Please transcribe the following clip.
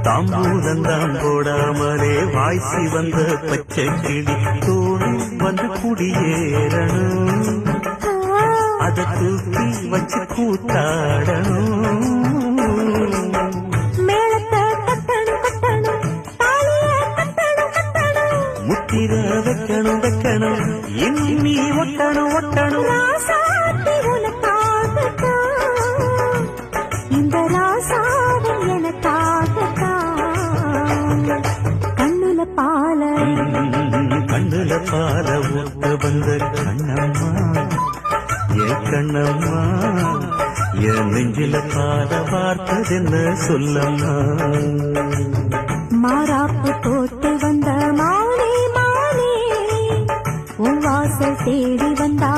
தாம்பூலந்தான் போடாமலே வாய்ச்சி வந்த பச்சை கிளி தோணி வந்து குடியேறணும், அதை தூக்கி வச்சு கூத்தாடணும். முத்திர வைக்கணும் வைக்கணும் இனி ஒட்டணும் ஒட்டணும். இந்த ராசாவும் எனக்காகத்தான். கண்ணுல பால ஊட்ட வந்த கண்ணம்மா, என் கண்ணம்மா, என் நெஞ்சில பாட பார்த்ததென்ன சொல்லம்மா. மாறாப்பு போட்டு வந்த மானே மானே, உன் வாசல் தேடி வந்தா